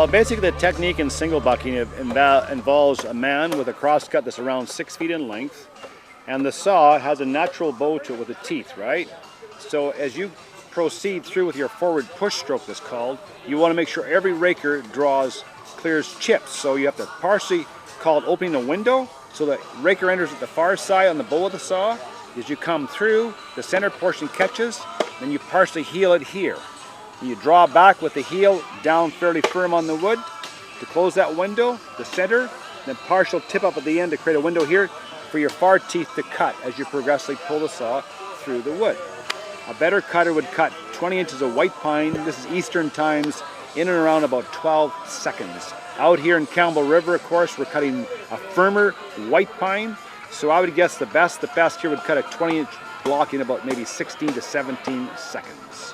Well, basically the technique in single bucking involves a man with a crosscut that's around 6 feet in length, and the saw has a natural bow to it with the teeth, right? So as you proceed through with your forward push stroke, that's called, you want to make sure every raker clears chips. So you have to partially call it opening the window, so the raker enters at the far side on the bow of the saw. As you come through, the center portion catches, then you partially heel it here. You draw back with the heel down fairly firm on the wood to close that window, the center, then partial tip up at the end to create a window here for your far teeth to cut as you progressively pull the saw through the wood. A better cutter would cut 20 inches of white pine, this is Eastern times, in and around about 12 seconds. Out here in Campbell River, of course, we're cutting a firmer white pine, so I would guess the best here would cut a 20-inch block in about maybe 16 to 17 seconds.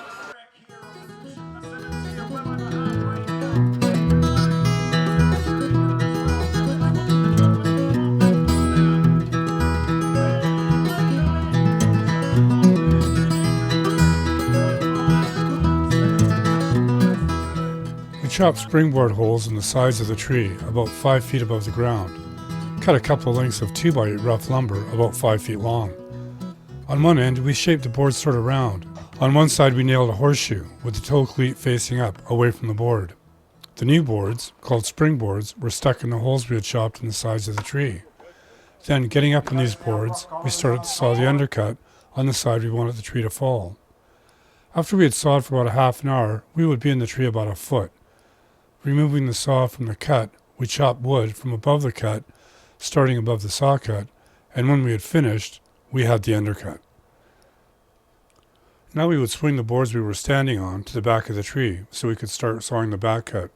Chop springboard holes in the sides of the tree about 5 feet above the ground. Cut a couple lengths of 2x8 rough lumber about 5 feet long. On one end, we shaped the board sort of round. On one side, we nailed a horseshoe with the toe cleat facing up, away from the board. The new boards, called springboards, were stuck in the holes we had chopped in the sides of the tree. Then, getting up on these boards, we started to saw the undercut on the side we wanted the tree to fall. After we had sawed for about a half an hour, we would be in the tree about a foot. Removing the saw from the cut, we chopped wood from above the cut, starting above the saw cut, and when we had finished, we had the undercut. Now we would swing the boards we were standing on to the back of the tree so we could start sawing the back cut.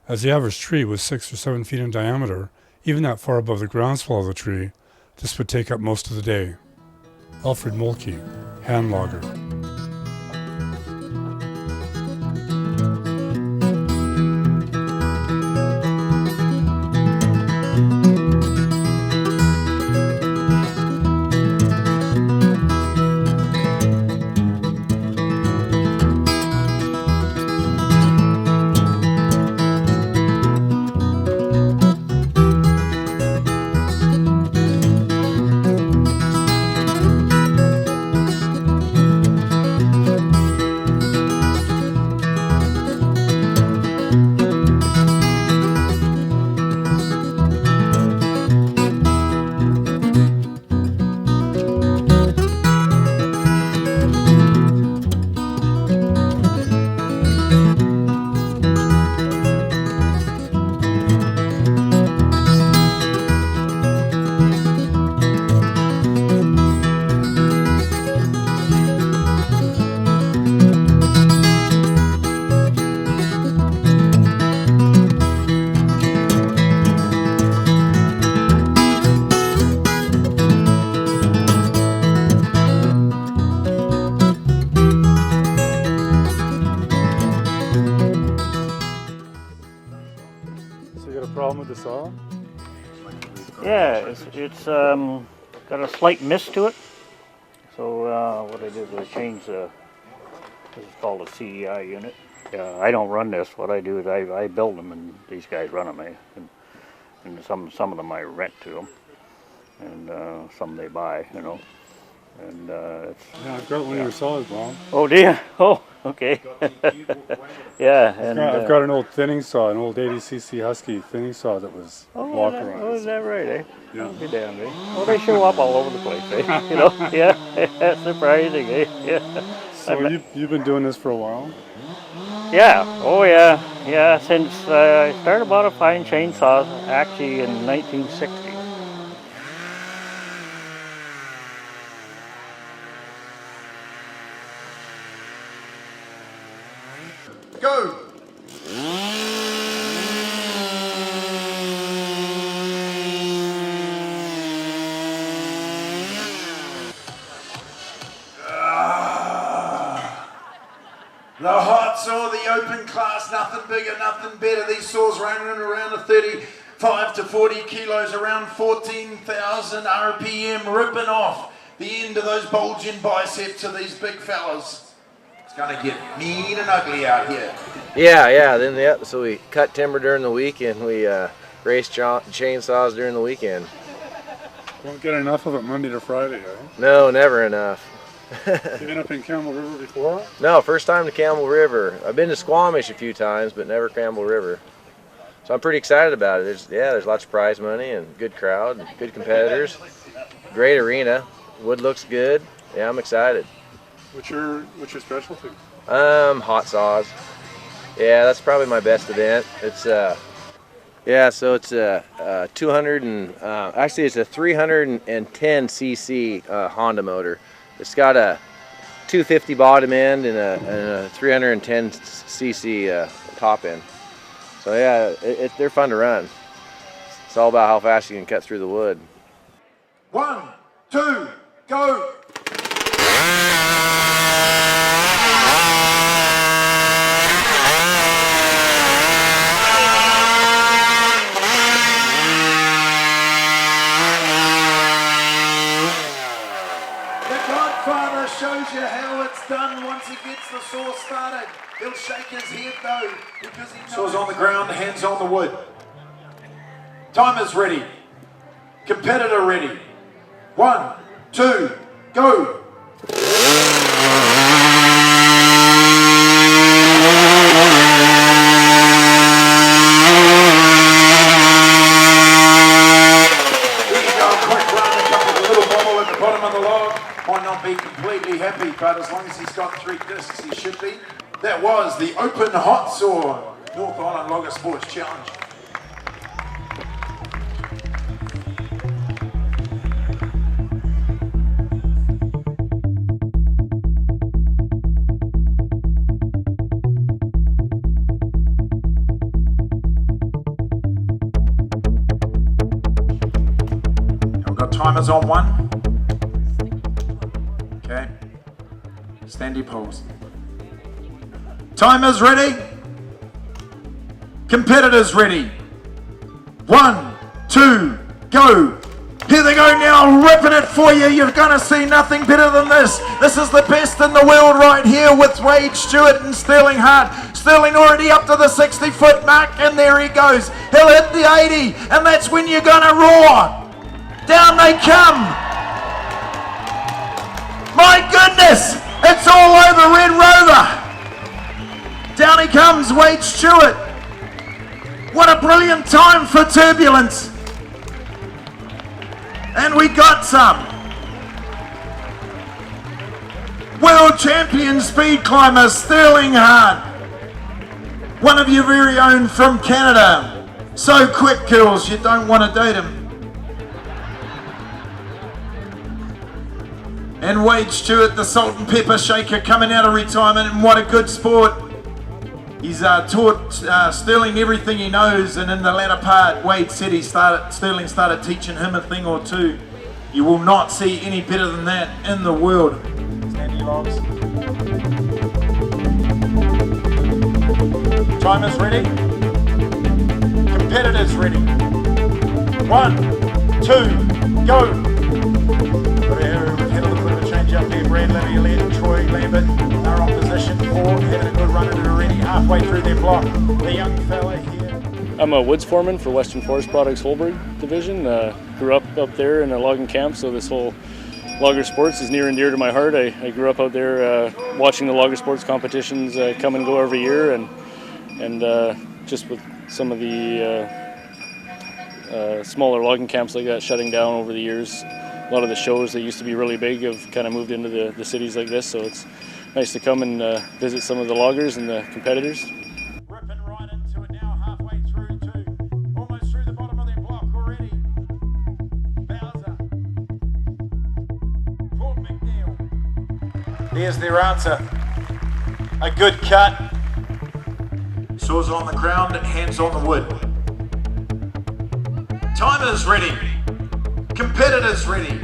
As the average tree was 6 or 7 feet in diameter, even that far above the groundswell of the tree, this would take up most of the day. Alfred Molke, hand logger. Problem with the saw? Yeah, it's got a slight mist to it. So what I did was I changed this is called a CEI unit. I don't run this. What I do is I build them and these guys run them. And some of them I rent to them, and some they buy, you know. And it's I've got one of your saws, Bob. Oh, do you? Oh, okay. Yeah, and I've got an old thinning saw, an old 80cc Husky thinning saw that was walk around. Oh, is that right, eh? Yeah. I'll be damned, eh? Well, they show up all over the place, eh? You know, yeah, that's surprising, eh? Yeah. So you've been doing this for a while? Yeah, oh yeah, yeah, since I started modifying chainsaws actually in 1960. Go! The hot saw, the open class, nothing bigger, nothing better. These saws running around a 35 to 40 kilos, around 14,000 RPM, ripping off the end of those bulging biceps of these big fellas. gonna get mean and ugly out here. Yeah. So we cut timber during the week and we race chainsaws during the weekend. Don't get enough of it Monday to Friday, eh? No, never enough. You been up in Campbell River before? No, first time to Campbell River. I've been to Squamish a few times, but never Campbell River. So I'm pretty excited about it. There's lots of prize money and good crowd, and good competitors, great arena. Wood looks good. Yeah, I'm excited. What's your specialty? Hot saws. Yeah, that's probably my best event. It's so it's a 200 and actually it's a 310 cc Honda motor. It's got a 250 bottom end and a 310 cc top end. So yeah, they're fun to run. It's all about how fast you can cut through the wood. 1, 2, go! Godfather shows you how it's done once he gets the saw started. He'll shake his head though because he knows. Saw's on the ground, hands on the wood. Timer's ready. Competitor ready. 1, 2, go! Might not be completely happy, but as long as he's got 3 discs, he should be. That was the Open Hot Saw North Island Logger Sports Challenge. We've got timers on 1. Okay, stand your pose. Timers ready. Competitors ready. 1, 2, go. Here they go now, ripping it for you. You're gonna see nothing better than this. This is the best in the world right here with Wade Stewart and Sterling Hart. Sterling already up to the 60-foot mark, and there he goes. He'll hit the 80, and that's when you're gonna roar. Down they come. My goodness, it's all over Red Rover. Down he comes, Wade Stewart. What a brilliant time for turbulence. And we got some. World champion speed climber Sterling Hart. One of your very own from Canada. So quick, girls, you don't want to date him. And Wade Stewart, the salt and pepper shaker, coming out of retirement, and what a good sport. He's taught Sterling everything he knows, and in the latter part, Sterling started teaching him a thing or two. You will not see any better than that in the world. Standy logs. Timers ready. Competitors ready. 1, 2, go. We've had a little bit of a change up there. Brad Levy led, Troy Lambert are on position 4, having a good run at it already, halfway through their block. The young fella here. I'm a woods foreman for Western Forest Products Holberg Division. Grew up there in a logging camp, so this whole logger sports is near and dear to my heart. I grew up out there watching the logger sports competitions come and go every year, and just with some of the smaller logging camps like that shutting down over the years. A lot of the shows that used to be really big have kind of moved into the cities like this, so it's nice to come and visit some of the loggers and the competitors. Ripping right into it now, halfway through to almost through the bottom of their block already. Bowser. Paul McNeil. There's their answer. A good cut. Saws on the ground, hands on the wood. Timers ready. Competitors ready.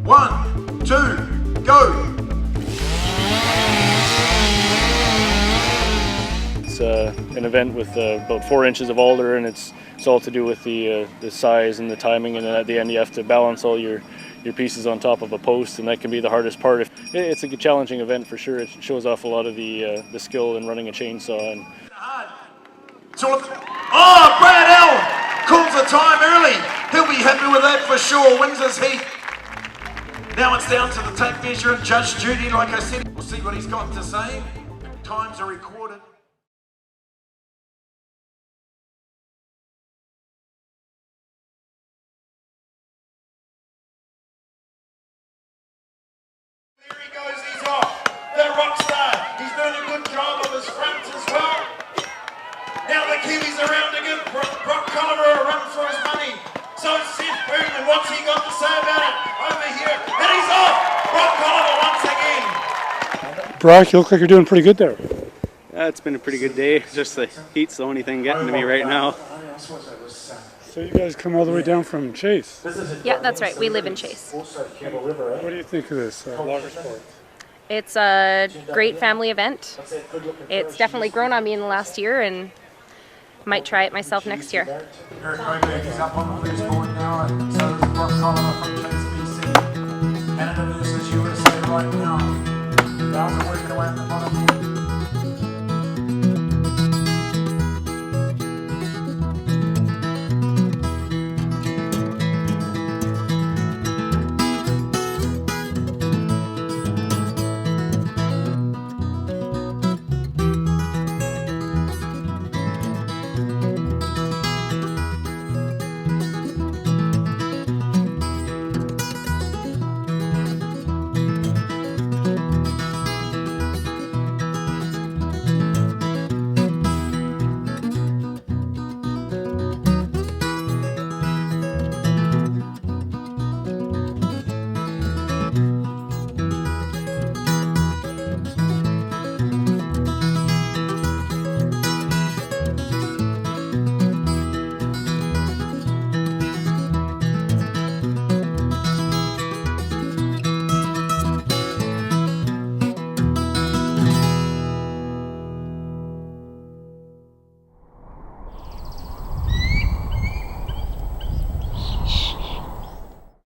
1, 2, go. It's an event with about 4 inches of alder, and it's all to do with the size and the timing, and then at the end you have to balance all your your pieces on top of a post, and that can be the hardest part. It's a challenging event for sure. It shows off a lot of the skill in running a chainsaw. And oh, Brad L calls the time early. He'll be happy with that for sure. Wins his heat. Now it's down to the tape measure and Judge Judy. Like I said, we'll see what he's got to say. Times are recorded. There he goes, he's off. The rock star. He's doing a good job of his front as well. Now the Kiwis around to give Brock Oliver a run for his money. So it's Seth Boone, and what's he got to say about it? Over here, and he's off! Brock Oliver once again. Brock, you look like you're doing pretty good there. It's been a pretty good day. Just the heat's the only thing getting to me right now. So you guys come all the way down from Chase. Yeah, that's right. We live in Chase. What do you think of this logger sport? It's a great family event. It's definitely grown on me in the last year, and might try it myself next year. Eric Oberg is up on the first board now, and so is Brock Oliver from Chase BC. Canada versus USA right now. Bowser working away at the bottom.